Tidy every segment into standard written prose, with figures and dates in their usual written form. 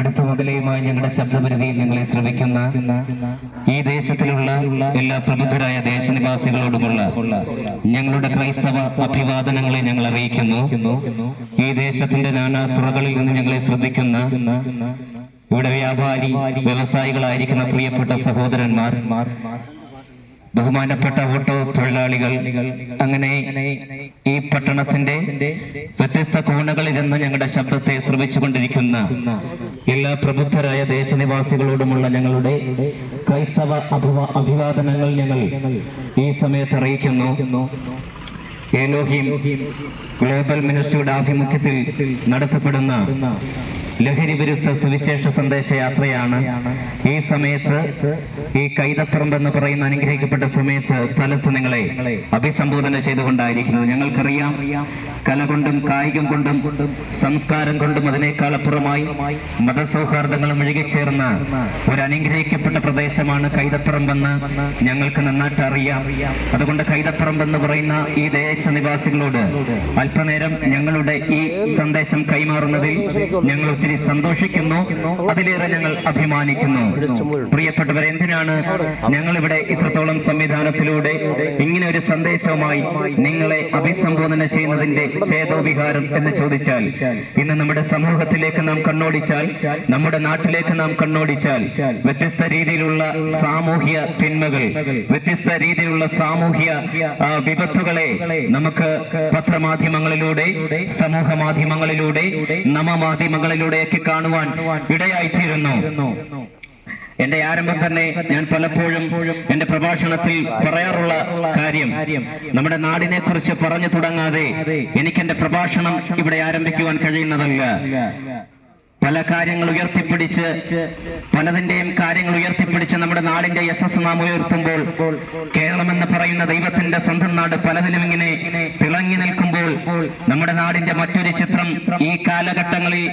അടുത്ത മുതലയുമായി ഞങ്ങളുടെ ശബ്ദപരിധിയിൽ ഞങ്ങളെ ശ്രമിക്കുന്ന ഈ ദേശത്തിലുള്ള എല്ലാ പ്രബുദ്ധരായ ദേശനിവാസികളോടുമുള്ള ഞങ്ങളുടെ ക്രൈസ്തവ അഭിവാദനങ്ങളെ ഞങ്ങൾ അറിയിക്കുന്നു. ഈ ദേശത്തിന്റെ നാനാ തുറകളിൽ നിന്ന് ഞങ്ങളെ ശ്രദ്ധിക്കുന്ന ഇവിടെ വ്യാപാരി വ്യവസായികളായിരിക്കുന്ന പ്രിയപ്പെട്ട സഹോദരന്മാർ, ബഹുമാനപ്പെട്ട ഓട്ടോ തൊഴിലാളികൾ, അങ്ങനെ ഈ പട്ടണത്തിന്റെ വ്യത്യസ്ത കോണുകളിൽ നിന്ന് ഞങ്ങളുടെ ശബ്ദത്തെ ശ്രമിച്ചുകൊണ്ടിരിക്കുന്ന എല്ലാ പ്രബുദ്ധരായ ദേശനിവാസികളോടുമുള്ള ഞങ്ങളുടെ ക്രൈസ്തവ അഭിവാദനങ്ങൾ ഞങ്ങൾ ഈ സമയത്ത് അറിയിക്കുന്നു. ഏലോഹിം ഗ്ലോബൽ മിനിസ്ട്രിയുടെ ആഭിമുഖ്യത്തിൽ നടത്തപ്പെടുന്ന ലഹരി വിരുദ്ധ സുവിശേഷ സന്ദേശയാത്രയാണ് ഈ സമയത്ത്, ഈ കൈതപ്പറമ്പ് എന്ന് പറയുന്ന അനുഗ്രഹിക്കപ്പെട്ട സ്ഥലത്ത് നിങ്ങളെ അഭിസംബോധന ചെയ്തുകൊണ്ടായിരിക്കുന്നത്. ഞങ്ങൾക്കറിയാം, കല കൊണ്ടും കായികം കൊണ്ടും സംസ്കാരം കൊണ്ടും അതിനേക്കാൾ അപ്പുറമായി മതസൗഹാർദ്ദങ്ങളും ഒഴുകിച്ചേർന്ന ഒരു അനുഗ്രഹിക്കപ്പെട്ട പ്രദേശമാണ് കൈതപ്പറമ്പെന്ന് ഞങ്ങൾക്ക് നന്നായിട്ട് അറിയാം. അതുകൊണ്ട് കൈതപ്പറമ്പ് എന്ന് പറയുന്ന ഈ ദേശനിവാസികളോട് അല്പനേരം ഞങ്ങളുടെ ഈ സന്ദേശം കൈമാറുന്നതിൽ ഞങ്ങൾ ഒത്തിരി സന്തോഷിക്കുന്നു, അതിലേറെ ഞങ്ങൾ അഭിമാനിക്കുന്നു. പ്രിയപ്പെട്ടവരെ, എന്തിനാണ് ഞങ്ങൾ ഇവിടെ ഇത്രത്തോളം സംവിധാനത്തിലൂടെ ഇങ്ങനെ ഒരു സന്ദേശവുമായി നിങ്ങളെ അഭിസംബോധന ചെയ്യുന്നതിന്റെ ചേതോവികാരം എന്ന് ചോദിച്ചാൽ, ഇന്ന് നമ്മുടെ സമൂഹത്തിലേക്ക് നാം കണ്ണോടിച്ചാൽ, നമ്മുടെ നാട്ടിലേക്ക് നാം കണ്ണോടിച്ചാൽ, വ്യത്യസ്ത രീതിയിലുള്ള സാമൂഹ്യ തിന്മകൾ, വ്യത്യസ്ത രീതിയിലുള്ള സാമൂഹ്യ വിപത്തുകളെ നമുക്ക് പത്രമാധ്യമങ്ങളിലൂടെ, സമൂഹ മാധ്യമങ്ങളിലൂടെ, നവമാധ്യമങ്ങളിലൂടെ കാണുവാൻ ഇടയായിത്തീരുന്നു. എന്റെ ആരംഭം തന്നെ ഞാൻ പലപ്പോഴും എന്റെ പ്രഭാഷണത്തിൽ പറയാറുള്ള കാര്യം, നമ്മുടെ നാടിനെ കുറിച്ച് പറഞ്ഞു തുടങ്ങാതെ എനിക്ക് എന്റെ പ്രഭാഷണം ഇവിടെ ആരംഭിക്കുവാൻ കഴിയുന്നതല്ല. പല കാര്യങ്ങൾ ഉയർത്തിപ്പിടിച്ച്, പലതിന്റെയും കാര്യങ്ങൾ ഉയർത്തിപ്പിടിച്ച് നമ്മുടെ നാടിന്റെ യശസ് നാം ഉയർത്തുമ്പോൾ, കേരളം എന്ന് പറയുന്ന ദൈവത്തിന്റെ സ്വന്തം നാട് പലതിലും ഇങ്ങനെ തിളങ്ങി നിൽക്കുമ്പോൾ, നമ്മുടെ നാടിന്റെ മറ്റൊരു ചിത്രം ഈ കാലഘട്ടങ്ങളിൽ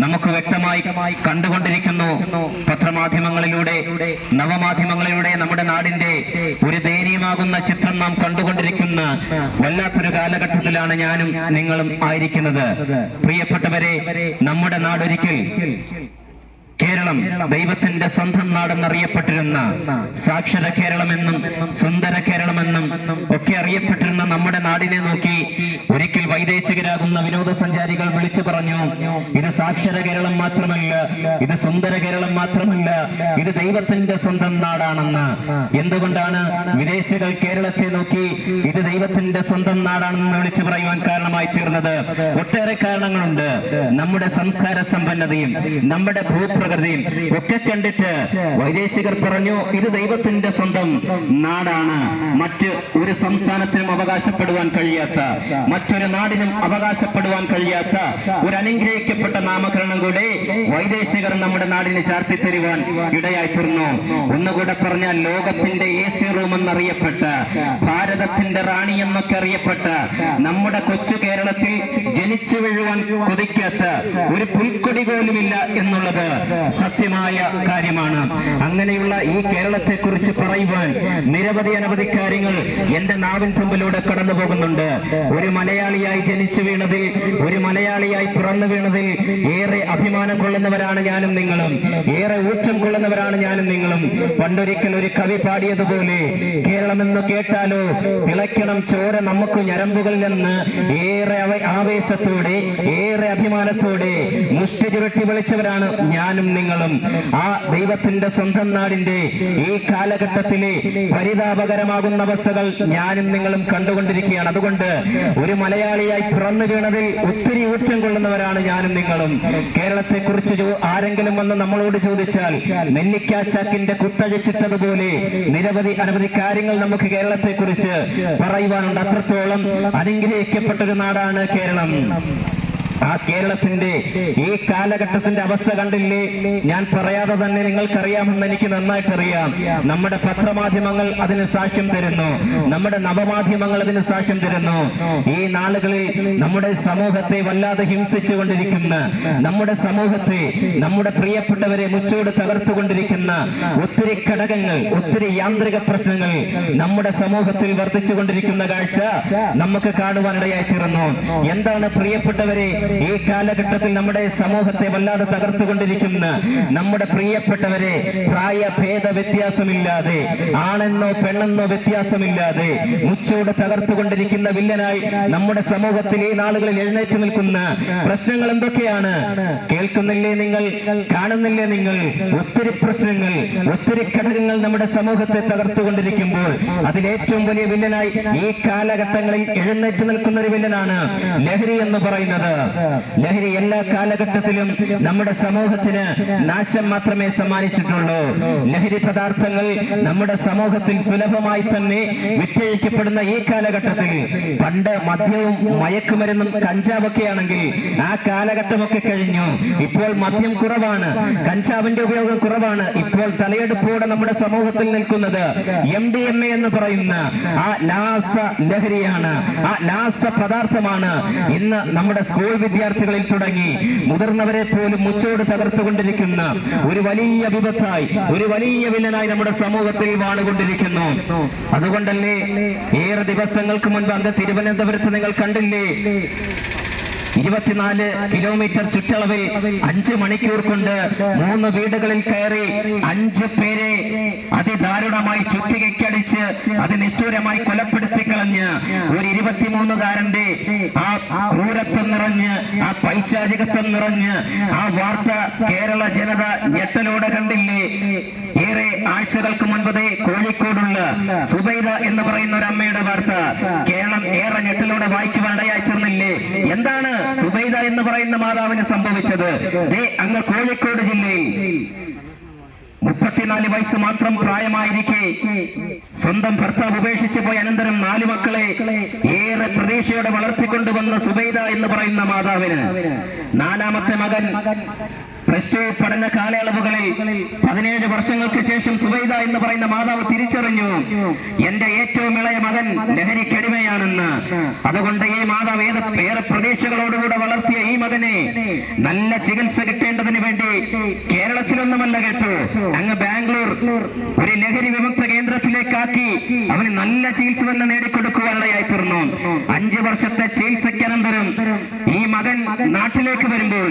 നമുക്ക് വ്യക്തമായി കണ്ടുകൊണ്ടിരിക്കുന്നു. പത്രമാധ്യമങ്ങളിലൂടെ, നവമാധ്യമങ്ങളിലൂടെ നമ്മുടെ നാടിന്റെ ഒരു ദയനീയമാകുന്ന ചിത്രം നാം കണ്ടുകൊണ്ടിരിക്കുന്ന വല്ലാത്തൊരു കാലഘട്ടത്തിലാണ് ഞാനും നിങ്ങളും ആയിരിക്കുന്നത്. പ്രിയപ്പെട്ടവരെ, നമ്മുടെ നാടൊരിക്കൽ കേരളം ദൈവത്തിന്റെ സ്വന്തം നാടെന്നറിയപ്പെട്ടിരുന്ന, സാക്ഷര കേരളമെന്നും സുന്ദര കേരളമെന്നും ഒക്കെ അറിയപ്പെട്ടിരുന്ന നമ്മുടെ നാടിനെ നോക്കി ഒരിക്കൽ വൈദേശികരാകുന്ന വിനോദസഞ്ചാരികൾ വിളിച്ചു പറഞ്ഞു, ഇത് സാക്ഷര കേരളം മാത്രമല്ല, ഇത് സുന്ദര കേരളം മാത്രമല്ല, ഇത് ദൈവത്തിന്റെ സ്വന്തം നാടാണെന്ന്. എന്തുകൊണ്ടാണ് വിദേശികൾ കേരളത്തെ നോക്കി ഇത് ദൈവത്തിന്റെ സ്വന്തം നാടാണെന്ന് വിളിച്ചു പറയുവാൻ കാരണമായി തീർന്നത്? ഒട്ടേറെ കാരണങ്ങളുണ്ട്. നമ്മുടെ സംസ്കാര സമ്പന്നതയും നമ്മുടെ ഭൂപ്രകൃതിയും ഒക്കെ കണ്ടിട്ട് വൈദേശികർ പറഞ്ഞു, ഇത് ദൈവത്തിന്റെ സ്വന്തം നാടാണ്, മറ്റ് ഒരു സംസ്ഥാനത്തിനും അവകാശപ്പെടുവാൻ കഴിയാത്ത, മറ്റൊരു നാടിനും അവകാശപ്പെടുവാൻ കഴിയാത്ത ഒരു അനുഗ്രഹിക്കപ്പെട്ട നാമകരണം കൂടെ വൈദേശികർ നമ്മുടെ നാടിന് ചാർത്തിത്തരുവാൻ ഇടയായിത്തീർന്നു. ഒന്നുകൂടെ പറഞ്ഞാൽ, ലോകത്തിന്റെ AC റൂം എന്നറിയപ്പെട്ട, ഭാരതത്തിന്റെ റാണി എന്നൊക്കെ അറിയപ്പെട്ട നമ്മുടെ കൊച്ചു കേരളത്തിൽ ജനിച്ചു വീഴുവാൻ കൊതിക്കാത്ത ഒരു പുൽക്കൊടി പോലുമില്ല എന്നുള്ളത് സത്യമായ കാര്യമാണ്. അങ്ങനെയുള്ള ഈ കേരളത്തെ കുറിച്ച് പറയുവാൻ അനവധി കാര്യങ്ങൾ എന്റെ നാവിൻ തുമ്പിലൂടെ കടന്നു പോകുന്നുണ്ട്. ഒരു മലയാളിയായി ജനിച്ചു വീണതിൽ, ഒരു മലയാളിയായി പിറന്നു വീണതിൽ ഏറെ അഭിമാനം കൊള്ളുന്നവരാണ് ഞാനും നിങ്ങളും, ഏറെ ഊറ്റം കൊള്ളുന്നവരാണ് ഞാനും നിങ്ങളും. പണ്ടൊരിക്കൽ ഒരു കവി പാടിയതുപോലെ, കേരളമെന്ന് കേട്ടാലോ തിളയ്ക്കണം ചോര നമുക്ക് ഞരമ്പുകളിൽ നിന്ന്, ഏറെ ആവേശത്തോടെ, ഏറെ അഭിമാനത്തോടെ മുഷ്ടി ചുരുട്ടി വിളിച്ചവരാണ് ഞാനും നിങ്ങളും. ആ ദൈവത്തിന്റെ സ്വന്തം നാടിന്റെ ഈ കാലഘട്ടത്തിലെ പരിതാപകരമാകുന്ന അവസ്ഥകൾ ഞാനും നിങ്ങളും കണ്ടുകൊണ്ടിരിക്കുകയാണ്. അതുകൊണ്ട് ഒരു മലയാളിയായി പിറന്നു വീണതിൽ ഒത്തിരി ഊറ്റം കൊള്ളുന്നവരാണ് ഞാനും നിങ്ങളും. കേരളത്തെ കുറിച്ച് ആരെങ്കിലും വന്ന് നമ്മളോട് ചോദിച്ചാൽ, നെല്ലിക്കാച്ചാക്കിന്റെ കുത്തഴിച്ചിട്ടതുപോലെ അനവധി കാര്യങ്ങൾ നമുക്ക് കേരളത്തെ കുറിച്ച് പറയുവാനുണ്ട്. അത്രത്തോളം അനുഗ്രഹിക്കപ്പെട്ടൊരു നാടാണ് കേരളം. ആ കേരളത്തിന്റെ ഈ കാലഘട്ടത്തിന്റെ അവസ്ഥ കണ്ടില്ലേ? ഞാൻ പറയാതെ തന്നെ നിങ്ങൾക്കറിയാമെന്ന് എനിക്ക് നന്നായിട്ടറിയാം. നമ്മുടെ പത്രമാധ്യമങ്ങൾ അതിന് സാക്ഷ്യം തരുന്നു, നമ്മുടെ നവമാധ്യമങ്ങൾ അതിന് സാക്ഷ്യം തരുന്നു. ഈ നാളുകളിൽ നമ്മുടെ സമൂഹത്തെ വല്ലാതെ ഹിംസിച്ചുകൊണ്ടിരിക്കുന്ന, നമ്മുടെ സമൂഹത്തെ, നമ്മുടെ പ്രിയപ്പെട്ടവരെ മുച്ചോട് തകർത്തുകൊണ്ടിരിക്കുന്ന ഒത്തിരി ഘടകങ്ങൾ, ഒത്തിരി യാന്ത്രിക പ്രശ്നങ്ങൾ നമ്മുടെ സമൂഹത്തിൽ വർദ്ധിച്ചുകൊണ്ടിരിക്കുന്ന കാഴ്ച നമുക്ക് കാണുവാനിടയായി തീർന്നു. എന്താണ് പ്രിയപ്പെട്ടവരെ ഈ കാലഘട്ടത്തിൽ നമ്മുടെ സമൂഹത്തെ വല്ലാതെ തകർത്തുകൊണ്ടിരിക്കുന്ന നമ്മുടെ പ്രിയപ്പെട്ടവരെ പ്രായഭേദ വ്യത്യാസമില്ലാതെ, ആണെന്നോ പെണ്ണെന്നോ വ്യത്യാസമില്ലാതെ മുച്ചോട് തകർത്തുകൊണ്ടിരിക്കുന്ന വില്ലനായി നമ്മുടെ സമൂഹത്തിൽ ഈ നാളുകളിൽ എഴുന്നേറ്റ് നിൽക്കുന്ന പ്രശ്നങ്ങൾ എന്തൊക്കെയാണ്? കേൾക്കുന്നില്ലേ നിങ്ങൾ? കാണുന്നില്ലേ നിങ്ങൾ? ഒത്തിരി പ്രശ്നങ്ങൾ, ഒത്തിരി ഘടകങ്ങൾ നമ്മുടെ സമൂഹത്തെ തകർത്തുകൊണ്ടിരിക്കുമ്പോൾ അതിലേറ്റവും വലിയ വില്ലനായി ഈ കാലഘട്ടങ്ങളിൽ എഴുന്നേറ്റ് നിൽക്കുന്ന ഒരു വില്ലനാണ് ലഹരി എന്ന് പറയുന്നത്. ലഹരി എല്ലാ കാലഘട്ടത്തിലും നമ്മുടെ സമൂഹത്തിന് നാശം മാത്രമേ സമ്മാനിച്ചിട്ടുള്ളൂ. ലഹരി പദാർത്ഥങ്ങൾ നമ്മുടെ സമൂഹത്തിൽ സുലഭമായി തന്നെ വിറ്റഴിക്കപ്പെടുന്ന ഈ കാലഘട്ടത്തിൽ, പണ്ട് മദ്യവും മയക്കുമരുന്നും കഞ്ചാവൊക്കെ ആണെങ്കിൽ ആ കാലഘട്ടമൊക്കെ കഴിഞ്ഞു. ഇപ്പോൾ മദ്യം കുറവാണ്, കഞ്ചാവിന്റെ ഉപയോഗം കുറവാണ്. ഇപ്പോൾ തലയെടുപ്പോടെ നമ്മുടെ സമൂഹത്തിൽ നിൽക്കുന്നത് MDMA എന്ന് പറയുന്ന ആ ലാസ ലഹരിയാണ്, ആ ലാസ പദാർത്ഥമാണ്. ഇന്ന് നമ്മുടെ സ്കൂൾ വിദ്യാർത്ഥികളിൽ തുടങ്ങി മുതിർന്നവരെ പോലും മുച്ചോട് തകർത്തുകൊണ്ടിരിക്കുന്ന ഒരു വലിയ വിപത്തായി, ഒരു വലിയ വില്ലനായി നമ്മുടെ സമൂഹത്തിൽ വാണുകൊണ്ടിരിക്കുന്നു. അതുകൊണ്ടല്ലേ ഏറെ ദിവസങ്ങൾക്ക് മുൻപ് അന്ന് തിരുവനന്തപുരത്ത് നിങ്ങൾ കണ്ടില്ലേ, 24 കിലോമീറ്റർ ചുറ്റളവിൽ 5 മണിക്കൂർ കൊണ്ട് 3 വീടുകളിൽ കയറി 5 പേരെ അതിദാരുണമായി ചുറ്റികയ്ക്കടിച്ച് അതിനിഷ്ഠൂരമായി കൊലപ്പെടുത്തി കളഞ്ഞ് ഒരു 23-കാരന്റെ ആ ക്രൂരത്വം നിറഞ്ഞ്, ആ പൈശാചികത്വം നിറഞ്ഞ് ആ വാർത്ത കേരള ജനത ഞെട്ടലോടെ കണ്ടില്ലേ? ഏറെ ആഴ്ചകൾക്ക് മുൻപതേ കോഴിക്കോടുള്ള സുബൈദ എന്ന് പറയുന്ന ഒരു അമ്മയുടെ വാർത്ത കേരളം ഏറെ ഞെട്ടലോടെ വായിക്കുവാനിടയായി തീർന്നില്ലേ? എന്താണ് സുബൈദ എന്ന് പറയുന്ന മാതാവിന് സംഭവിച്ചത്? അങ്ങ് കോഴിക്കോട് ജില്ലയിൽ 34 വയസ്സ് മാത്രം പ്രായമായിരിക്കെ സ്വന്തം ഭർത്താവ് ഉപേക്ഷിച്ചു പോയ അനന്തരം 4 മക്കളെ ഏറെ പ്രതീക്ഷയോടെ വളർത്തിക്കൊണ്ടുവന്ന സുബൈദ എന്ന് പറയുന്ന മാതാവിന് 4ാമത്തെ മകൻ +2 പഠന കാലയളവുകളിൽ 17 വർഷങ്ങൾക്ക് ശേഷം സുബൈദ എന്ന് പറയുന്ന മാതാവ് തിരിച്ചറിഞ്ഞു, എന്റെ ഏറ്റവും ഇളയ മകൻ ലഹരിക്കടിമയാണെന്ന്. അതുകൊണ്ട് ഈ മാതാവ് ഏറെ പ്രതീക്ഷകളോടുകൂടെ വളർത്തിയ ഈ മകനെ നല്ല ചികിത്സ കിട്ടേണ്ടതിന് വേണ്ടി കേരളത്തിലൊന്നുമല്ല കേട്ടു, അങ്ങ് ബാംഗ്ലൂർ ഒരു ലഹരി വിമുക്ത കേന്ദ്രത്തിലേക്കാക്കി അവന് നല്ല ചികിത്സ തന്നെ നേടിക്കൊടുക്കുവാനിടയായി തീർന്നു. 5 വർഷത്തെ ചികിത്സയ്ക്കനന്തരം ഈ മകൻ നാട്ടിലേക്ക് വരുമ്പോൾ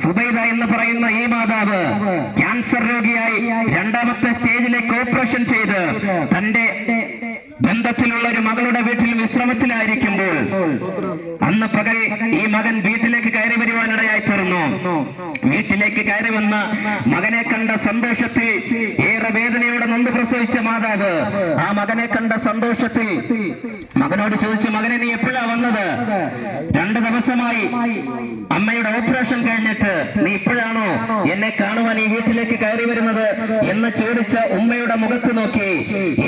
സുബൈദ എന്ന് പറയുന്ന ഈ മാതാവ് ക്യാൻസർ രോഗിയായി 2ാമത്തെ സ്റ്റേജിലേക്ക് ഓപ്പറേഷൻ ചെയ്ത് തന്റെ ബന്ധത്തിലുള്ള ഒരു മകളുടെ വീട്ടിൽ വിശ്രമത്തിലായിരിക്കുമ്പോൾ അന്ന് പകൽ ഈ മകൻ വീട്ടിലേക്ക് കയറി വരുവാനിടയായി തീർന്നു. വീട്ടിലേക്ക് കയറി വന്ന മകനെ കണ്ട സന്തോഷത്തിൽ ഏറെ വേദനയോടെ നൊന്ത് പ്രസവിച്ച മാതാവ് ആ മകനെ കണ്ട സന്തോഷത്തിൽ മകനോട് ചോദിച്ചു, മകനെ നീ എപ്പോഴാ വന്നത്? 2 ദിവസമായി അമ്മയുടെ ഓപ്പറേഷൻ കഴിഞ്ഞിട്ട് നീ ഇപ്പോഴാണോ എന്നെ കാണുവാൻ ഈ വീട്ടിലേക്ക് കയറി വരുന്നത് എന്ന് ചോദിച്ച ഉമ്മയുടെ മുഖത്ത് നോക്കി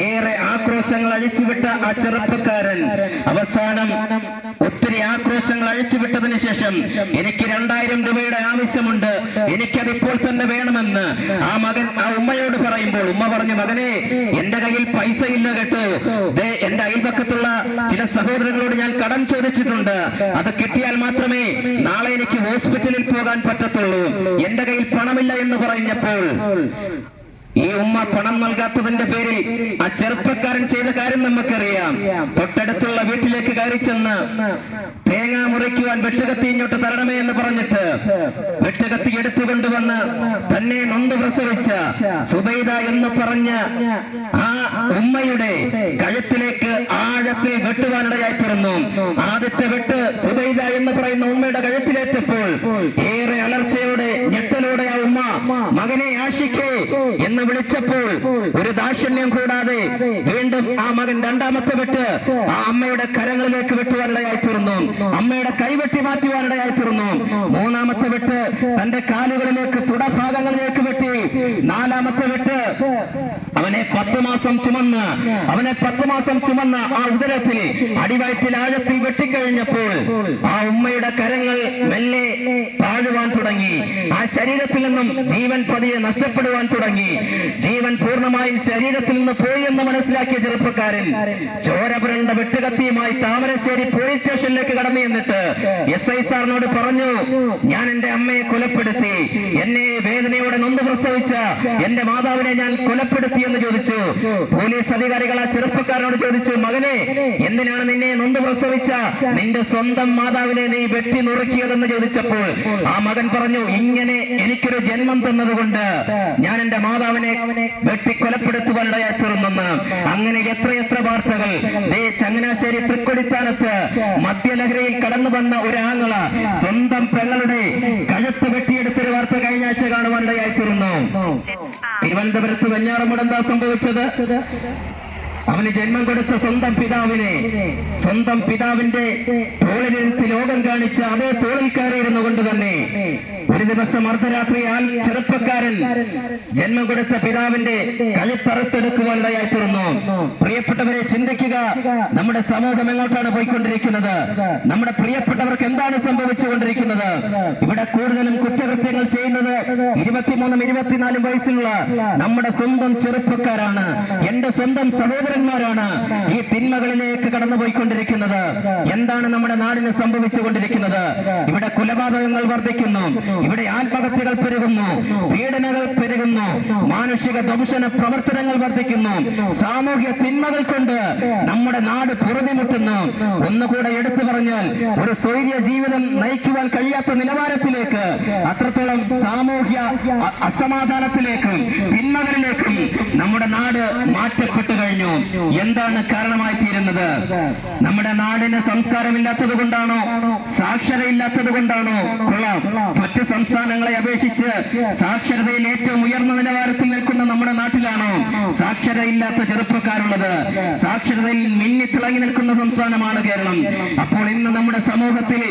ഏറെ ആക്രോശങ്ങൾ അഴിച്ചുവിട്ട ആ ചെറുപ്പക്കാരൻ അവസാനം ഒത്തിരി ആക്രോശങ്ങൾ അഴിച്ചുവിട്ടതിന് ശേഷം എനിക്ക് 2000 രൂപയുടെ ആവശ്യമുണ്ട്, എനിക്കതിപ്പോൾ തന്നെ വേണമെന്ന് ആ ഉമ്മയോട് പറയുമ്പോൾ ഉമ്മ പറഞ്ഞു, മകനെ എന്റെ കയ്യിൽ പൈസ ഇല്ല കേട്ടോ, എന്റെ അയൽപക്കത്തുള്ള ചില സഹോദരങ്ങളോട് ഞാൻ കടം ചോദിച്ചിട്ടുണ്ട്, അത് കിട്ടിയാൽ മാത്രമേ നാളെ എനിക്ക് ഹോസ്പിറ്റലിൽ പോകാൻ പറ്റത്തുള്ളൂ, എന്റെ കയ്യിൽ പണമില്ല എന്ന് പറഞ്ഞപ്പോൾ ഈ ഉമ്മ പണം നൽകാത്തതിന്റെ പേരിൽ ആ ചെറുപ്പക്കാരൻ ചെയ്ത കാര്യം നമുക്കറിയാം. തൊട്ടടുത്തുള്ള വീട്ടിലേക്ക് കയറി ചെന്ന് തേങ്ങ മുറിക്കുവാൻ വെട്ടുകത്തി ഇങ്ങോട്ട് തരണമേ എന്ന് പറഞ്ഞിട്ട് വെട്ടുകത്തി എടുത്തുകൊണ്ടുവന്ന് തന്നെ നൊന്ത് പ്രസവിച്ച സുബൈദ എന്ന് പറഞ്ഞ ആ ഉമ്മയുടെ കഴുത്തിലേക്ക് ആഴത്തിൽ വെട്ടുവാനിടയായി തീർന്നു. ആദ്യത്തെ വെട്ട് സുബൈദ എന്ന് പറയുന്ന ഉമ്മയുടെ കഴുത്തിലേറ്റപ്പോൾ ഏറെ അലർച്ചയോടെ ഞെട്ടലോടെ ആ ഉമ്മ മകനെ ആഷിക്കേ എന്ന് വിളിച്ചപ്പോൾ ഒരു ദാക്ഷിണ്യം കൂടാതെ വീണ്ടും ആ മകൻ 2ാമത്തെ വെട്ട് ആ അമ്മയുടെ കരങ്ങളിലേക്ക് വെട്ടുവാനിടയായി തീർന്നു. അമ്മയുടെ കൈവെട്ടി മാറ്റുവാനിടയായി തീർന്നു. 3ാമത്തെ വെട്ട് തന്റെ കാലുകളിലേക്ക് തുടഭാഗങ്ങളിലേക്ക് വെട്ടി. 4ാമത്തെ വെട്ട് അവനെ 10 മാസം ചുമന്ന ആ ഉദരത്തിൽ അടിവയറ്റിൽ ആഴത്തിൽ വെട്ടിക്കഴിഞ്ഞപ്പോൾ ആ ഉമ്മയുടെ കരങ്ങൾ മെല്ലെ താഴുവാൻ തുടങ്ങി. ആ ശരീരത്തിൽ നിന്നും ജീവൻ പതിയെ നഷ്ടപ്പെടുവാൻ തുടങ്ങി. ജീവൻ പൂർണ്ണമായും ശരീരത്തിൽ നിന്ന് പോയി എന്ന് മനസ്സിലാക്കിയ ചെറുപ്പക്കാരൻ ചോരപുരണ്ട വെട്ടുകത്തിയുമായി താമരശ്ശേരി പോലീസ് സ്റ്റേഷനിലേക്ക് കടന്നു എന്നിട്ട് SI സാറിനോട് പറഞ്ഞു, ഞാൻ എന്റെ അമ്മയെ കൊലപ്പെടുത്തി, എന്നെ വേദനയോടെ നൊന്ത് പ്രസവിച്ച എന്റെ മാതാവിനെ ഞാൻ കൊലപ്പെടുത്തി എന്ന് ചോദിച്ചു. പോലീസ് അധികാരികൾ ആ ചെറുപ്പക്കാരനോട് ചോദിച്ചു, മകനെ, എന്തിനാണ് നിന്നെ നൊന്ത് പ്രസവിച്ച നിന്റെ സ്വന്തം മാതാവിനെ നീ വെട്ടി നുറുക്കിയതെന്ന് ചോദിച്ചപ്പോൾ ആ മകൻ പറഞ്ഞു, ഇങ്ങനെ എനിക്കൊരു ജന്മം തന്നതുകൊണ്ട് ഞാൻ എന്റെ മാതാവിനെ വെട്ടി കൊലപ്പെടുത്തുവാനിടയായി തീർന്നെന്ന്. അങ്ങനെ എത്രയെത്ര വാർത്തകൾ. ചങ്ങനാശ്ശേരി തൃക്കൊടിത്താനത്ത് മദ്യലഹരിയിൽ കടന്നു വന്ന ഒരു ആങ്ങള സ്വന്തം പെങ്ങളുടെ കഴുത്ത് വെട്ടിയെടുത്തൊരു വാർത്ത കഴിഞ്ഞ ആഴ്ച കാണുവാനിടയായി തീർന്നു. തിരുവനന്തപുരത്ത് വെഞ്ഞാറമൂട് എന്താ സംഭവിച്ചത്? അവന് ജന്മം കൊടുത്ത സ്വന്തം പിതാവിന്റെ തോളിലിരുത്തി ലോകം കാണിച്ച അതേ തോളിൽ കയറിയിരുന്നു കൊണ്ട് തന്നെ ഒരു ദിവസം അർദ്ധരാത്രിയാൽ ചെറുപ്പക്കാരൻ ജന്മം കൊടുത്ത പിതാവിന്റെ കഴുത്തറുത്തെടുക്കുവാനിടയായി തീർന്നു. പ്രിയപ്പെട്ടവരെ, ചിന്തിക്കുക, നമ്മുടെ സമൂഹം എങ്ങോട്ടാണ് പോയിക്കൊണ്ടിരിക്കുന്നത്? നമ്മുടെ പ്രിയപ്പെട്ടവർക്ക് എന്താണ് സംഭവിച്ചുകൊണ്ടിരിക്കുന്നത്? ഇവിടെ കൂടുതലും കുറ്റകൃത്യങ്ങൾ ചെയ്യുന്നത് 23, 24 വയസ്സുള്ള നമ്മുടെ സ്വന്തം ചെറുപ്പക്കാരാണ്, എന്റെ സ്വന്തം സഹോദരന്മാരാണ് ഈ തിന്മകളിലേക്ക് കടന്നുപോയിക്കൊണ്ടിരിക്കുന്നത്. എന്താണ് നമ്മുടെ നാടിന് സംഭവിച്ചുകൊണ്ടിരിക്കുന്നത്? ഇവിടെ കൊലപാതകങ്ങൾ വർദ്ധിക്കുന്നു, ഇവിടെ ആത്മഹത്യകൾ പെരുകുന്നു, പീഡനങ്ങൾ പെരുകുന്നു, മാനുഷിക ദംശന പ്രവർത്തനങ്ങൾ വർദ്ധിക്കുന്നു, സാമൂഹ്യ തിന്മകൾ കൊണ്ട് നമ്മുടെ നാട് പൊറുതിമുട്ടുന്നു. ഒന്നുകൂടെ എടുത്തു പറഞ്ഞാൽ ഒരു സ്വൈര്യ ജീവിതം നയിക്കുവാൻ കഴിയാത്ത നിലവാരത്തിലേക്ക്, അത്രത്തോളം സാമൂഹ്യ അസമാധാനത്തിലേക്കും തിന്മകളിലേക്കും നമ്മുടെ നാട് മാറ്റപ്പെട്ടു കഴിഞ്ഞു. എന്താണ് കാരണമായി തീരുന്നത്? നമ്മുടെ നാടിന് സംസ്കാരമില്ലാത്തത് കൊണ്ടാണോ? സാക്ഷരയില്ലാത്തത് കൊണ്ടാണോ? കൊള്ളാം, മറ്റ് സംസ്ഥാനങ്ങളെ അപേക്ഷിച്ച് സാക്ഷരതയിൽ ഏറ്റവും ഉയർന്ന നിലവാരത്തിൽ നിൽക്കുന്ന നമ്മുടെ നാട്ടിലാണോ സാക്ഷരയില്ലാത്ത ചെറുപ്പക്കാരുള്ളത്? സാക്ഷരതയിൽ മിന്നിത്തിളങ്ങി നിൽക്കുന്ന സംസ്ഥാനമാണ് കേരളം. അപ്പോൾ ഇന്ന് നമ്മുടെ സമൂഹത്തിൽ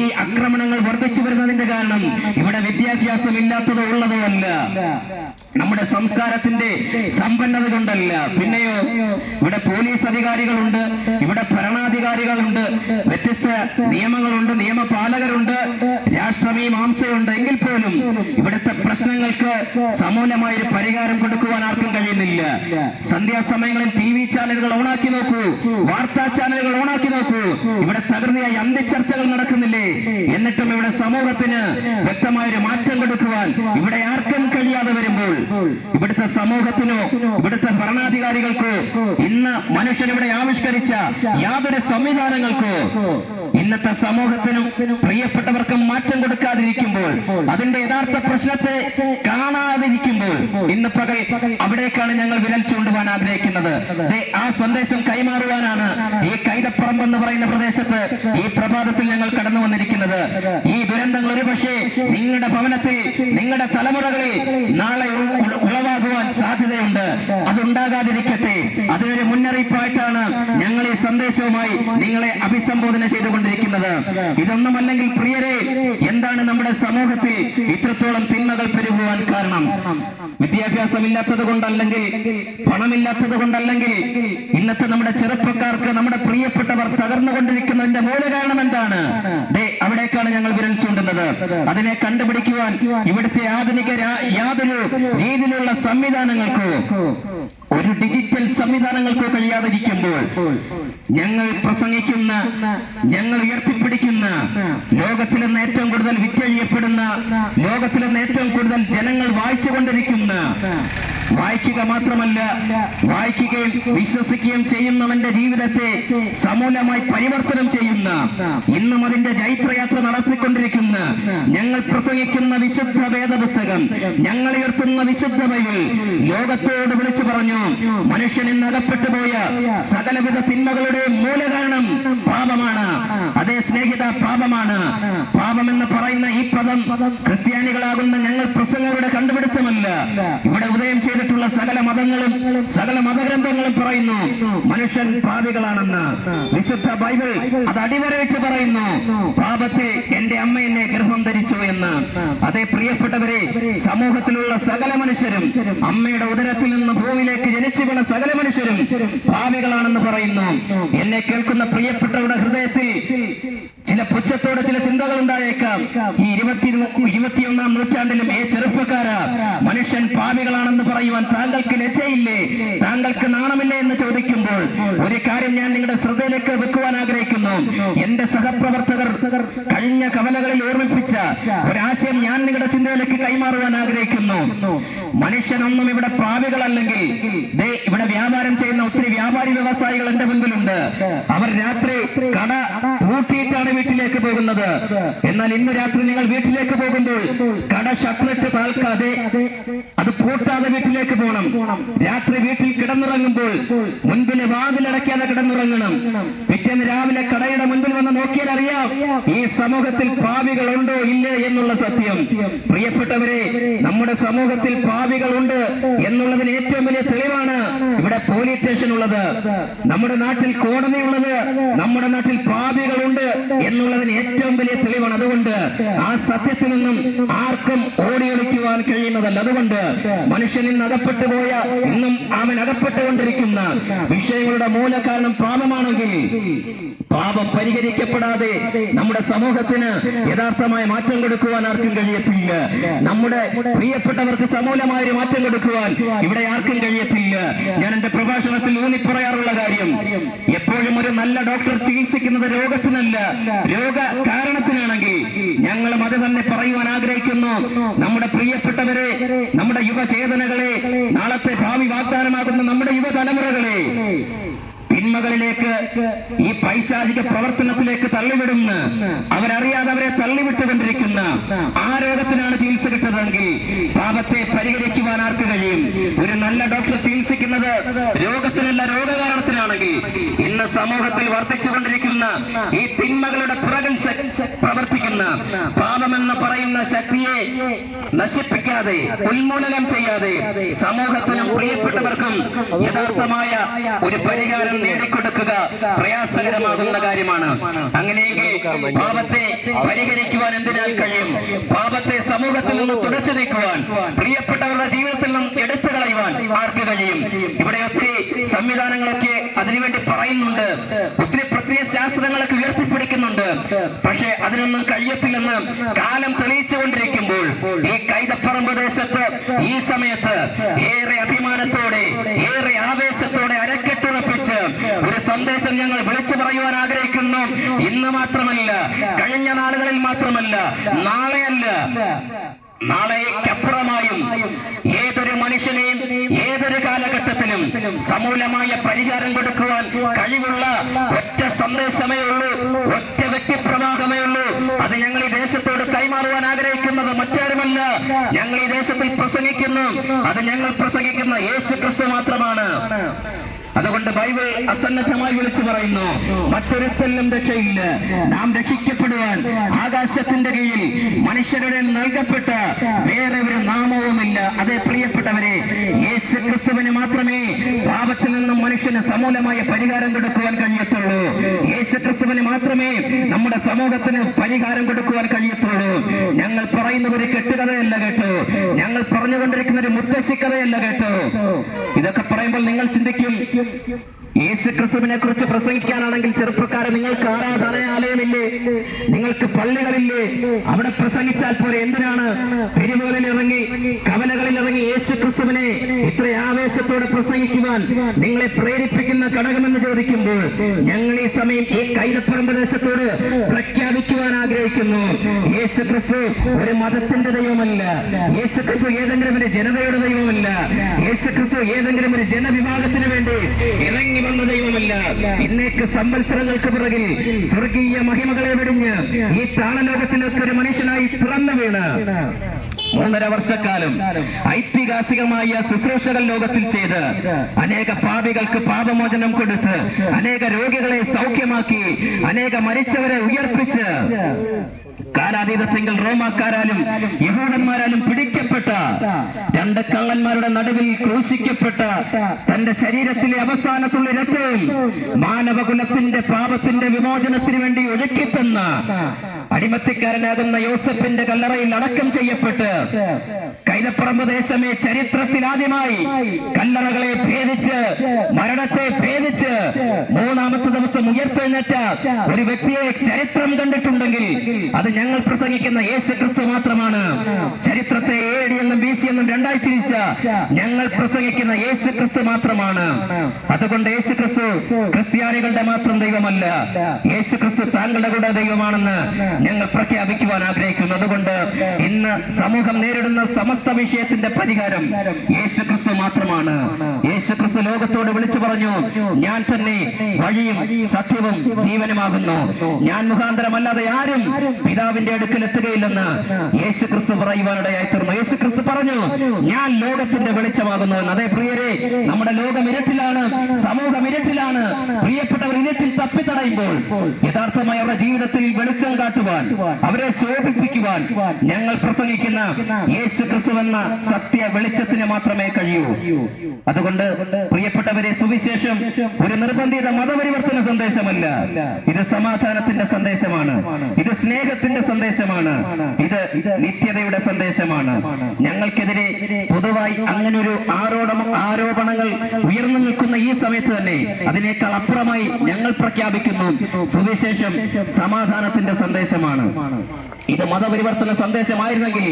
ഈ ആക്രമണങ്ങൾ വർദ്ധിച്ചു വരുന്നതിന്റെ കാരണം ഇവിടെ വിദ്യാഭ്യാസം ഇല്ലാത്തതോ ഉള്ളതോ അല്ല, നമ്മുടെ സംസ്കാരത്തിന്റെ സമ്പന്നത കൊണ്ടല്ല. പിന്നെയോ ഇവിടെ പോലീസ് അധികാരികളുണ്ട്, ഇവിടെ ഭരണാധികാരികളുണ്ട്, വ്യത്യസ്ത നിയമങ്ങളുണ്ട്, നിയമപാലകരുണ്ട്, രാഷ്ട്രമീമാംസയുണ്ട്. എങ്കിൽ പോലും ഇവിടുത്തെ പ്രശ്നങ്ങൾക്ക് സമൂലമായ ഒരു പരിഹാരം കൊടുക്കുവാൻ ആർക്കും കഴിയുന്നില്ല. സന്ധ്യാസമയങ്ങളിൽ TV ചാനലുകൾ ഓണാക്കി നോക്കൂ, വാർത്താ ചാനലുകൾ ഓണാക്കി നോക്കൂ, ഇവിടെ തകൃതിയായി അന്ത്യചർച്ചകൾ നടക്കുന്നില്ലേ? എന്നിട്ടും ഇവിടെ സമൂഹത്തിന് വ്യക്തമായൊരു മാറ്റം കൊടുക്കുവാൻ ഇവിടെ ആർക്കും കഴിയാതെ വരുമ്പോൾ ഇവിടുത്തെ സമൂഹത്തിനോ ഇവിടുത്തെ ഭരണാധികാരികൾക്കോ ഇന്ന് മനുഷ്യൻ ഇവിടെ ആവിഷ്കരിച്ച യാതൊരു സംവിധാനങ്ങൾക്കോ ഇന്നത്തെ സമൂഹത്തിനും പ്രിയപ്പെട്ടവർക്കും മാറ്റം കൊടുക്കാതിരിക്കുമ്പോൾ, അതിന്റെ യഥാർത്ഥ പ്രശ്നത്തെ കാണാതിരിക്കുമ്പോൾ ഇന്ന് പകൽ അവിടേക്കാണ് ഞങ്ങൾ വിരൽ ചൂണ്ടുവാൻ ആഗ്രഹിക്കുന്നത്. ആ സന്ദേശം കൈമാറുവാനാണ് ഈ കൈതപ്പറമ്പ് എന്ന് പറയുന്ന പ്രദേശത്ത് ഈ പ്രഭാതത്തിൽ ഞങ്ങൾ കടന്നു വന്നിരിക്കുന്നത്. ഈ ദുരന്തങ്ങൾ ഒരുപക്ഷെ നിങ്ങളുടെ ഭവനത്തിൽ, നിങ്ങളുടെ തലമുറകളിൽ നാളെ ഉളവാകുവാൻ സാധ്യതയുണ്ട്. അതുണ്ടാകാതിരിക്കട്ടെ, അതിനൊരു മുന്നറിയിപ്പായിട്ടാണ് ഞങ്ങൾ ഈ സന്ദേശവുമായി നിങ്ങളെ അഭിസംബോധന ചെയ്തുകൊണ്ടിരിക്കുന്നത്. ഇതൊന്നുമല്ലെങ്കിൽ പ്രിയരെ, എന്താണ് നമ്മുടെ സമൂഹത്തിൽ ഇത്രത്തോളം തിന്മകൾ പെരുകുവാൻ കാരണം? വിദ്യാഭ്യാസം ഇല്ലാത്തത് കൊണ്ടല്ലെങ്കിൽ, പണമില്ലാത്തത് കൊണ്ടല്ലെങ്കിൽ, ഇന്നത്തെ നമ്മുടെ ചെറുപ്പക്കാർക്ക്, നമ്മുടെ പ്രിയപ്പെട്ടവർ തകർന്നുകൊണ്ടിരിക്കുന്നതിന്റെ മൂല കാരണം എന്താണ്? അവിടേക്കാണ് ഞങ്ങൾ വിരൽ ചൂണ്ടുന്നത്. അതിനെ കണ്ടുപിടിക്കുവാൻ ഇവിടുത്തെ ആധുനിക യാതൊരു രീതിയിലുള്ള സംവിധാനങ്ങൾക്കോ ഒരു ഡിജിറ്റൽ സംവിധാനങ്ങൾക്കോ കഴിയാതിരിക്കുമ്പോൾ ഞങ്ങൾ പ്രസംഗിക്കുന്ന, ഞങ്ങൾ ഉയർത്തിപ്പിടിക്കുന്ന, ലോകത്തിൽ നിന്ന് ഏറ്റവും കൂടുതൽ വിറ്റഴിയപ്പെടുന്ന, ലോകത്തിൽ നിന്ന് ഏറ്റവും കൂടുതൽ ജനങ്ങൾ വായിച്ചുകൊണ്ടിരിക്കുന്ന, വായിക്കുക മാത്രമല്ല വായിക്കുകയും വിശ്വസിക്കുകയും ചെയ്യുന്നവന്റെ ജീവിതത്തെ സമൂലമായി പരിവർത്തനം ചെയ്യുന്ന, ഇന്നും അതിന്റെ ജൈത്രയാത്ര നടത്തിക്കൊണ്ടിരിക്കുന്ന, ഞങ്ങൾ പ്രസംഗിക്കുന്ന വിശുദ്ധ വേദപുസ്തകം, ഞങ്ങൾ ഉയർത്തുന്ന വിശുദ്ധ ബൈബിൾ ലോകത്തോട് വിളിച്ചു പറഞ്ഞു, മനുഷ്യൻ ഇന്ന് അകപ്പെട്ടു പോയ സകലവിധ തിന്മകളുടെ മൂലകാരണം പാപമാണ്. അതേ സ്നേഹിത, പാപമാണ്. പാപമെന്ന് പറയുന്ന ഈ പദം ക്രിസ്ത്യാനികളാകുന്ന ഞങ്ങൾ പ്രസംഗകരുടെ കണ്ടുപിടുത്തമല്ല. ഇവിടെ ഉദയം ചെയ്തിട്ടുള്ള സകല മതങ്ങളും സകല മതഗ്രന്ഥങ്ങളും പറയുന്നു മനുഷ്യൻ പാപികളാണെന്ന്. വിശുദ്ധ ബൈബിൾ അത് അടിവരയിട്ട് പറയുന്നു, പാപത്തിൽ എന്റെ അമ്മ എന്നെ ഗർഭം ധരിച്ചു എന്ന്. അതേ പ്രിയപ്പെട്ടവരെ, സമൂഹത്തിലുള്ള സകല മനുഷ്യരും, അമ്മയുടെ ഉദരത്തിൽ നിന്ന് ഭൂമിയിലേക്ക് ജനിച്ചു വീണ സകല മനുഷ്യരും പാപികളാണെന്ന് പറയുന്നു. എന്നെ കേൾക്കുന്ന പ്രിയപ്പെട്ടവരുടെ ഹൃദയത്തിൽ ചില പുച്ഛത്തോടെ ചില ചിന്തകൾ ഉണ്ടായേക്കാം. ഈ 21-ാം നൂറ്റാണ്ടിലും ഈ ചെറുപ്പക്കാര, മനുഷ്യൻ പാപികളാണെന്ന് പറയുവാൻ താങ്കൾക്ക് ലജ്ജയില്ലേ? താങ്കൾക്ക് നാണമില്ലേ എന്ന് ചോദിക്കുമ്പോൾ ഒരു കാര്യം ഞാൻ നിങ്ങളുടെ ശ്രദ്ധയിലേക്ക് വെക്കുവാൻ ആഗ്രഹിക്കുന്നു. എന്റെ സഹപ്രവർത്തകർ കഴിഞ്ഞ കവലകളിൽ ഓർമ്മിപ്പിച്ച ഒരാശയം ഞാൻ നിങ്ങളുടെ ചിന്തയിലേക്ക് കൈമാറുവാൻ ആഗ്രഹിക്കുന്നു. മനുഷ്യനൊന്നും ഇവിടെ പാപികളല്ലെങ്കിൽ ഇവിടെ വ്യാപാരം ചെയ്യുന്ന ഒത്തിരി വ്യാപാരി വ്യവസായികൾ എന്റെ മുൻപിലുണ്ട്. അവർ രാത്രി കട പൂട്ടിയിട്ടാണ് വീട്ടിലേക്ക് പോകുന്നത്. എന്നാൽ ഇന്ന് രാത്രി നിങ്ങൾ വീട്ടിലേക്ക് പോകുമ്പോൾ കട ഷട്ടറിട്ട് താൽക്കാതെ അത് പൂട്ടാതെ വീട്ടിലേക്ക് പോകണം. രാത്രി വീട്ടിൽ കിടന്നുറങ്ങുമ്പോൾ മുൻപിലെ വാതിലടയ്ക്കാതെ കിടന്നുറങ്ങണം. പിറ്റേന്ന് രാവിലെ കടയുടെ മുൻപിൽ വന്ന് നോക്കിയാൽ അറിയാം ഈ സമൂഹത്തിൽ പാപികളുണ്ടോ ഇല്ലേ എന്നുള്ള സത്യം. പ്രിയപ്പെട്ടവരെ, നമ്മുടെ സമൂഹത്തിൽ പാപികളുണ്ട് എന്നുള്ളതിന് ഏറ്റവും വലിയ തെളിവാണ് ഇവിടെ പോലീസ് സ്റ്റേഷൻ ഉള്ളത്, നമ്മുടെ നാട്ടിൽ കോടതി ഉള്ളത്, നമ്മുടെ നാട്ടിൽ പാപികളുണ്ട് എന്നുള്ളതിന് ഏറ്റവും വലിയ തെളിവാണ്. അതുകൊണ്ട് ആ സത്യത്തിൽ നിന്നും ആർക്കും ഓടിയൊളിക്കുവാൻ കഴിയുന്നതല്ല. അതുകൊണ്ട് മനുഷ്യനിൽ അകപ്പെട്ടു പോയ ഇന്നും അവൻ അകപ്പെട്ടുകൊണ്ടിരിക്കുന്ന വിഷയങ്ങളുടെ മൂലകാരണം പാപമാണെങ്കിൽ പാപം പരിഹരിക്കപ്പെടാതെ നമ്മുടെ സമൂഹത്തിന് യഥാർത്ഥമായ മാറ്റം കൊടുക്കുവാൻ ആർക്കും കഴിയത്തില്ല. നമ്മുടെ പ്രിയപ്പെട്ടവർക്ക് സമൂലമായ ഒരു മാറ്റം കൊടുക്കുവാൻ ഇവിടെ ആർക്കും കഴിയത്തില്ല. ഞാൻ എന്റെ പ്രഭാഷണത്തിൽ ഊന്നിപ്പറയാറുള്ള കാര്യം, എപ്പോഴും ഒരു നല്ല ഡോക്ടർ ചികിത്സിക്കുന്നത് രോഗത്തിനല്ല, രോഗ കാരണത്തിനാണെങ്കിൽ ഞങ്ങളും അത് തന്നെ പറയുവാൻ ആഗ്രഹിക്കുന്നു. നമ്മുടെ പ്രിയപ്പെട്ടവരെ, നമ്മുടെ യുവചേതനകളെ, നാളത്തെ ഭാവി വാഗ്ദാനമാകുന്ന നമ്മുടെ യുവതലമുറകളെ തിന്മകളിലേക്ക്, ഈ പൈശാചിക പ്രവർത്തനത്തിലേക്ക് തള്ളിവിടുന്ന, അവരറിയാതെ അവരെ തള്ളിവിട്ടുകൊണ്ടിരിക്കുന്ന ആ രോഗത്തിനാണ് ചികിത്സ കിട്ടുന്നതെങ്കിൽ പാപത്തെ പരിഹരിക്കുവാൻ ആർക്ക് കഴിയും? ഒരു നല്ല ഡോക്ടർ ചികിത്സിക്കുന്നത് രോഗത്തിനല്ല, രോഗകാരണത്തിനാണെങ്കിൽ ഇന്ന് സമൂഹത്തിൽ വർദ്ധിച്ചുകൊണ്ടിരിക്കുന്ന ഈ തിന്മകളുടെ പുറകിൽ പ്രവർത്തിക്കുന്ന പാപമെന്ന് പറയുന്ന ശക്തിയെ നശിപ്പിക്കാതെ, ഉന്മൂലനം ചെയ്യാതെ സമൂഹത്തിനും പ്രിയപ്പെട്ടവർക്കും യഥാർത്ഥമായ ഒരു പരിഹാരം നേടിക്കൊടുക്കുക പ്രയാസകരമാകുന്ന കാര്യമാണ്. അങ്ങനെയെങ്കിൽ പാപത്തെ പരിഹരിക്കുവാൻ എന്തിനാൽ കഴിയും? പാപത്തെ സമൂഹത്തിൽ നിന്ന് തുടച്ചു നീക്കുവാൻ, പ്രിയപ്പെട്ടവരുടെ ജീവിതത്തിൽ നിന്നും എടുത്തു കളയുവാൻ ആർക്ക് കഴിയും? ഇവിടെ ഒത്തിരി സംവിധാനങ്ങളൊക്കെ അതിനുവേണ്ടി പറയുന്നുണ്ട്, ഒത്തിരി പ്രത്യേക ശാസ്ത്രങ്ങളൊക്കെ ഉയർത്തിപ്പിടിക്കുന്നുണ്ട്. പക്ഷെ അതിനൊന്നും കഴിയത്തില്ലെന്ന് കാലം തെളിയിച്ചുകൊണ്ടിരിക്കുമ്പോൾ ഈ കൈതപ്പറമ്പ് ദേശത്ത് ഈ സമയത്ത് ഏറെ അഭിമാനത്തോടെ, ഏറെ ആവേശത്തോടെ അരക്കെട്ടുറപ്പിച്ച് ഒരു സന്ദേശം ഞങ്ങൾ വിളിച്ചു പറയുവാൻ ആഗ്രഹിക്കുന്നു. ഇന്ന് മാത്രമല്ല, കഴിഞ്ഞ നാളുകളിൽ മാത്രമല്ല, നാളെയല്ല, നാളേക്കപ്പുറമായും ഏതൊരു മനുഷ്യനെയും ഏതൊരു കാലഘട്ടത്തിലും സമൂലമായ പരിഹാരം കൊടുക്കുവാൻ കഴിവുള്ള ഒറ്റ സന്ദേശമേ ഉള്ളൂ, ഒറ്റ വ്യക്തിപ്രവാഹമേ ഉള്ളൂ. അത് ഞങ്ങൾ ഈ ദേശത്തോട് കൈമാറുവാൻ ആഗ്രഹിക്കുന്നത് മറ്റാരുമല്ല. ഞങ്ങൾ ഈ ദേശത്തിൽ പ്രസംഗിക്കുന്നു, അത് ഞങ്ങൾ പ്രസംഗിക്കുന്ന യേശുക്രിസ്തു മാത്രമാണ്. അതുകൊണ്ട് ബൈബിൾ അസന്നദ്ധമായി വിളിച്ചു പറയുന്നു, മറ്റൊരുത്തലും രക്ഷയില്ല. നാം രക്ഷിക്കപ്പെടുവാൻ ആകാശത്തിന്റെ കീഴിൽ മനുഷ്യരുടെ നൽകപ്പെട്ട വേറെ ഒരു നാമവുമില്ല. അതേ പ്രിയപ്പെട്ടവരെ, യേശു ക്രിസ്തുവിന് മാത്രമേ പാപത്തിൽ നിന്നും മനുഷ്യന് സമൂലമായ പരിഹാരം കൊടുക്കുവാൻ കഴിയത്തുള്ളൂ. യേശു ക്രിസ്തുവിന് മാത്രമേ നമ്മുടെ സമൂഹത്തിന് പരിഹാരം കൊടുക്കുവാൻ കഴിയത്തുള്ളൂ. ഞങ്ങൾ പറയുന്നത് ഒരു കെട്ടുകഥയല്ല കേട്ടോ, ഞങ്ങൾ പറഞ്ഞുകൊണ്ടിരിക്കുന്ന ഒരു മുത്തശ്ശിക്കഥയല്ല കേട്ടോ. ഇതൊക്കെ പറയുമ്പോൾ നിങ്ങൾ ചിന്തിക്കും, യേശു ക്രിസ്തുവിനെ കുറിച്ച് പ്രസംഗിക്കാനാണെങ്കിൽ ചെറുപ്പക്കാരെ നിങ്ങൾക്ക് ആരാധനാലയമില്ലേ, നിങ്ങൾക്ക് പള്ളികളില്ലേ, അവിടെ പ്രസംഗിച്ചാൽ പോരെ? എന്തിനാണ് തെരുവുകളിൽ ഇറങ്ങി, കവലകളിൽ ഇറങ്ങി യേശു ക്രിസ്തുവിനെ ഇത്ര ആവേശത്തോടെ പ്രസംഗിക്കുവാൻ നിങ്ങളെ പ്രേരിപ്പിക്കുന്ന ഘടകമെന്ന് ചോദിക്കുമ്പോൾ ഞങ്ങൾ ഈ സമയം ഈ കൈതപ്പറമ്പ് ദേശത്തോട് പ്രഖ്യാപിക്കുവാൻ ആഗ്രഹിക്കുന്നു, യേശു ക്രിസ്തു ഒരു മതത്തിന്റെ ദൈവമല്ല, യേശു ക്രിസ്തു ഏതെങ്കിലും ഒരു ജനതയുടെ ദൈവമല്ല, യേശു ക്രിസ്തു ഏതെങ്കിലും ഒരു ജനവിഭാഗത്തിന് വേണ്ടി ഇറങ്ങി വന്ന ദൈവമല്ല. ഇന്നേക്ക് സംവത്സരങ്ങൾക്ക് പിറകിൽ സ്വർഗീയ മഹിമകളെ വെടിഞ്ഞ് ഈ താളലോകത്തിലേക്ക് ഒരു മനുഷ്യനായി പിറന്നു വീണ് 3.5 വർഷക്കാലം ഐതിഹാസികമായ ശുശ്രൂഷകൾ ലോകത്തിൽ ചെയ്ത് അനേക പാപികൾക്ക് പാപമോചനം കൊടുത്ത്, അനേക രോഗികളെ സൗഖ്യമാക്കി, അനേക മരിച്ചവരെ ഉയർപ്പിച്ച്, കാലാതീതത്തെങ്കിൽ റോമാക്കാരാലും യഹൂദന്മാരാലും പിടിക്കപ്പെട്ട 2 കള്ളന്മാരുടെ നടുവിൽ ക്രൂശിക്കപ്പെട്ട തന്റെ ശരീരത്തിലെ അവസാനത്തുള്ള രക്തവും മാനവകുലത്തിന്റെ പാപത്തിന്റെ വിമോചനത്തിന് വേണ്ടി ഒഴുക്കിത്തന്ന അടിമത്തിക്കാരനാകുന്ന യോസഫിന്റെ കല്ലറയിൽ അടക്കം ചെയ്യപ്പെട്ട് കൈതപ്പറമ്പ് ദേശമേ ചരിത്രത്തിൽ ആദ്യമായി കല്ലറകളെ ഭേദിച്ച്, മരണത്തെ ഭേദിച്ച് 3-ാമത്തെ ദിവസം ഉയർത്തെഴുന്നേറ്റ ഒരു വ്യക്തിയെ ചരിത്രം കണ്ടിട്ടുണ്ടെങ്കിൽ അത് ഞങ്ങൾ പ്രസംഗിക്കുന്ന യേശു ക്രിസ്തു മാത്രമാണ്. ചരിത്രത്തെ AD എന്നും BC എന്നും 2ആയി തിരിച്ച ഞങ്ങൾ പ്രസംഗിക്കുന്ന യേശു ക്രിസ്തു മാത്രമാണ്. അതുകൊണ്ട് യേശു ക്രിസ്തു ക്രിസ്ത്യാനികളുടെ മാത്രം ദൈവമല്ല, യേശു ക്രിസ്തു താങ്കളുടെ കൂടെ ദൈവമാണെന്ന് ഞങ്ങൾ പ്രഖ്യാപിക്കുവാൻ ആഗ്രഹിക്കുന്നു. അതുകൊണ്ട് ഇന്ന് സമൂഹം നേരിടുന്ന സമസ്ത വിഷയത്തിന്റെ പരിഹാരം യേശുക്രിസ്തു മാത്രമാണ്. യേശുക്രിസ്തു ലോകത്തോട് വിളിച്ചു പറഞ്ഞു, ഞാൻ തന്നെ വഴിയും സത്യവും ജീവനുമാകുന്നു, ഞാൻ മുഖാന്തരമല്ലാതെ ആരും പിതാവിന്റെ അടുക്കൽ എത്തുകയില്ലെന്ന് യേശുക്രിസ്തു പറയുവാനിടയായി തീർന്നു. യേശുക്രിസ്തു പറഞ്ഞു, ഞാൻ ലോകത്തിന്റെ വെളിച്ചമാകുന്നു എന്ന്. അതേ പ്രിയരെ, നമ്മുടെ ലോകം ഇരുട്ടിലാണ്, സമൂഹം ഇരുട്ടിലാണ്. പ്രിയപ്പെട്ടവർ ഇരുട്ടിൽ തപ്പിത്തടയുമ്പോൾ യഥാർത്ഥമായി അവരുടെ ജീവിതത്തിൽ വെളിച്ചം കാട്ടുവാൻ, അവരെ ശോഭിപ്പിക്കുവാൻ ഞങ്ങൾ പ്രസംഗിക്കുന്ന യേശുക്രിസ്തു എന്ന സത്യ വെളിച്ചത്തിന് മാത്രമേ കഴിയൂ. അതുകൊണ്ട് പ്രിയപ്പെട്ടവരെ, സുവിശേഷം ഒരു നിർബന്ധിത മതപരിവർത്തന സന്ദേശമല്ല. ഇത് സമാധാനത്തിന്റെ സന്ദേശമാണ്, ഇത് സ്നേഹത്തിന്റെ സന്ദേശമാണ്, ഇത് നിത്യതയുടെ സന്ദേശമാണ്. ഞങ്ങൾക്കെതിരെ പൊതുവായി അങ്ങനൊരു ആരോപണങ്ങൾ ഉയർന്നു നിൽക്കുന്ന ഈ സമയത്ത് തന്നെ അതിനേക്കാൾ അപ്പുറമായി ഞങ്ങൾ പ്രഖ്യാപിക്കുന്നു, സുവിശേഷം സമാധാനത്തിന്റെ സന്ദേശമാണ്. ഇത് മതപരിവർത്തന സന്ദേശമായിരുന്നെങ്കിൽ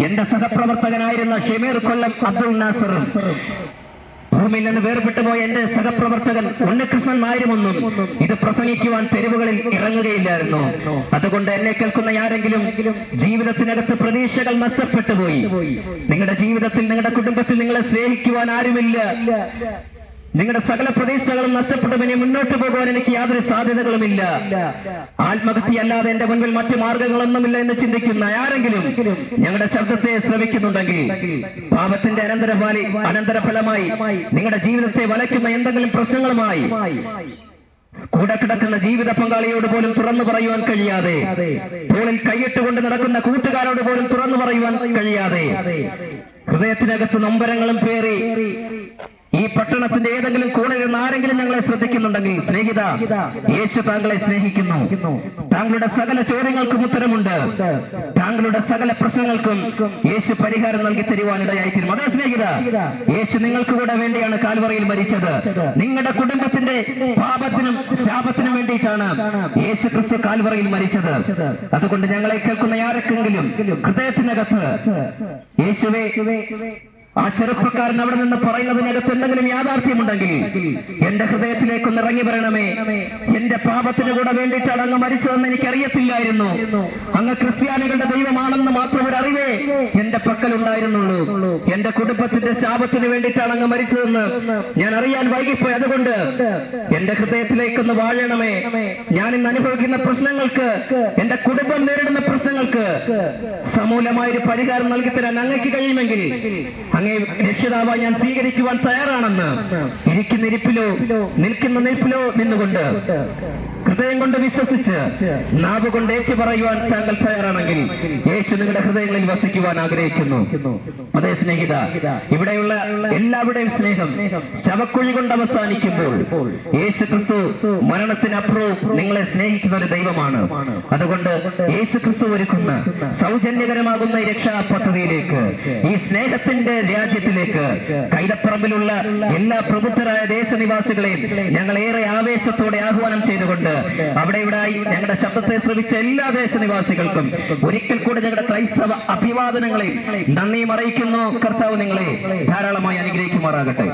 എന്റെ സഹപ്രവർത്തകനായിരുന്ന ഷമീർ കൊല്ലം അബ്ദുൽ നാസറും ഭൂമിയിൽ നിന്ന് വേർപെട്ടു പോയ എന്റെ സഹപ്രവർത്തകൻ ഉണ്ണികൃഷ്ണൻ നായരുമൊന്നും ഇത് പ്രസംഗിക്കുവാൻ തെരുവുകളിൽ ഇറങ്ങുകയില്ലായിരുന്നു. അതുകൊണ്ട് എന്നെ കേൾക്കുന്ന ആരെങ്കിലും ജീവിതത്തിനകത്ത് പ്രതീക്ഷകൾ നഷ്ടപ്പെട്ടു പോയി, നിങ്ങളുടെ ജീവിതത്തിൽ, നിങ്ങളുടെ കുടുംബത്തിൽ നിങ്ങളെ സ്നേഹിക്കുവാൻ ആരുമില്ല, നിങ്ങളുടെ സകല പ്രതീക്ഷകളും നഷ്ടപ്പെട്ടു, ഇനി മുന്നോട്ട് പോകുവാൻ എനിക്ക് യാതൊരു സാധ്യതകളുമില്ല, ആത്മഹത്യയല്ലാതെ എന്റെ മുൻപിൽ മറ്റു മാർഗങ്ങളൊന്നുമില്ല എന്ന് ചിന്തിക്കുന്ന ആരെങ്കിലും ഞങ്ങളുടെ ശബ്ദത്തെ ശ്രവിക്കുന്നുണ്ടെങ്കിൽ, പാപത്തിന്റെ അനന്തരഫലമായി നിങ്ങളുടെ ജീവിതത്തെ വലയ്ക്കുന്ന എന്തെങ്കിലും പ്രശ്നങ്ങളുമായി കൂടെ കിടക്കുന്ന ജീവിത പങ്കാളിയോട് പോലും തുറന്നു പറയുവാൻ കഴിയാതെ, തോളിൽ കൈയിട്ടുകൊണ്ട് നടക്കുന്ന കൂട്ടുകാരോട് പോലും തുറന്നു പറയുവാൻ കഴിയാതെ, ഹൃദയത്തിനകത്ത് നൊമ്പരങ്ങളും പേറി ഈ പട്ടണത്തിന്റെ ഏതെങ്കിലും കോണിൽ നിന്ന് ആരെങ്കിലും ഞങ്ങളെ ശ്രദ്ധിക്കുന്നുണ്ടെങ്കിൽ, സ്നേഹിത, യേശു താങ്കളെ സ്നേഹിക്കുന്നു. താങ്കളുടെ സകല ചോദ്യങ്ങൾക്കും ഉത്തരമുണ്ട്, താങ്കളുടെ സകല പ്രശ്നങ്ങൾക്കും യേശു പരിഹാരം നൽകി തരുവാനിടയായിത്തീരും. അതേ സ്നേഹിത, യേശു നിങ്ങൾക്ക് കൂടെ വേണ്ടിയാണ് കാൽവറിയിൽ മരിച്ചത്. നിങ്ങളുടെ കുടുംബത്തിന്റെ പാപത്തിനും ശാപത്തിനും വേണ്ടിയിട്ടാണ് യേശു ക്രിസ്തു കാൽവറിയിൽ മരിച്ചത്. അതുകൊണ്ട് ഞങ്ങളെ കേൾക്കുന്ന ആരെങ്കിലും ഹൃദയത്തിനകത്ത് യേശുവേ, ആ ചെറുപ്പക്കാരൻ അവിടെ നിന്ന് പറയുന്നതിനകത്ത് എന്തെങ്കിലും യാഥാർത്ഥ്യമുണ്ടെങ്കിൽ എന്റെ ഹൃദയത്തിലേക്കൊന്ന് ഇറങ്ങി വരണമേ. എന്റെ പാപത്തിന് കൂടെ വേണ്ടിയിട്ടാണ് അങ്ങ് മരിച്ചതെന്ന് എനിക്കറിയത്തില്ലായിരുന്നു. അങ്ങ് ക്രിസ്ത്യാനികളുടെ ദൈവമാണെന്ന് മാത്രം ഒരു അറിവേ എന്റെ പക്കലുണ്ടായിരുന്നുള്ളൂ. എന്റെ കുടുംബത്തിന്റെ ശാപത്തിന് വേണ്ടിയിട്ടാണ് അങ്ങ് മരിച്ചതെന്ന് ഞാൻ അറിയാൻ വൈകിപ്പോയി. അതുകൊണ്ട് എന്റെ ഹൃദയത്തിലേക്കൊന്ന് വാഴണമേ. ഞാൻ ഇന്ന് അനുഭവിക്കുന്ന പ്രശ്നങ്ങൾക്ക്, എന്റെ കുടുംബം നേരിടുന്ന പ്രശ്നങ്ങൾക്ക് സമൂലമായൊരു പരിഹാരം നൽകി തരാൻ അങ്ങക്ക് കഴിയുമെങ്കിൽ അങ്ങേ രക്ഷിതാവായി ഞാൻ സ്വീകരിക്കുവാൻ തയ്യാറാണെന്ന് ഇരിക്കുന്ന ഇരിപ്പിലോ നിൽക്കുന്ന നിൽപ്പിലോ നിന്നുകൊണ്ട് ഹൃദയം കൊണ്ട് വിശ്വസിച്ച് നാവ് കൊണ്ട് ഏറ്റു പറയുവാൻ താങ്കൾ തയ്യാറാണെങ്കിൽ യേശു നിങ്ങളുടെ ഹൃദയങ്ങളിൽ വസിക്കുവാൻ ആഗ്രഹിക്കുന്നു. അതേ സ്നേഹിത, ഇവിടെയുള്ള എല്ലാവരുടെയും സ്നേഹം ശവക്കുഴി കൊണ്ട് അവസാനിക്കുമ്പോൾ യേശു ക്രിസ്തു മരണത്തിനപ്പുറവും നിങ്ങളെ സ്നേഹിക്കുന്ന ഒരു ദൈവമാണ്. അതുകൊണ്ട് യേശു ക്രിസ്തു ഒരുക്കുന്ന സൗജന്യകരമാകുന്ന ഈ രക്ഷാ പദ്ധതിയിലേക്ക്, ഈ സ്നേഹത്തിന്റെ രാജ്യത്തിലേക്ക് കൈതപ്പറമ്പിലുള്ള എല്ലാ പ്രബുദ്ധരായ ദേശനിവാസികളെയും ഞങ്ങൾ ഏറെ ആവേശത്തോടെ ആഹ്വാനം ചെയ്തുകൊണ്ട് അവിടെ ഇവിടായി ഞങ്ങളുടെ ശബ്ദത്തെ ശ്രമിച്ച എല്ലാ ദേശനിവാസികൾക്കും ഒരിക്കൽ കൂടി ഞങ്ങളുടെ ക്രൈസ്തവ അഭിവാദനങ്ങളെയും നന്ദിയും അറിയിക്കുന്നു. കർത്താവ് നിങ്ങളെ ധാരാളമായി അനുഗ്രഹിക്കുമാറാകട്ടെ.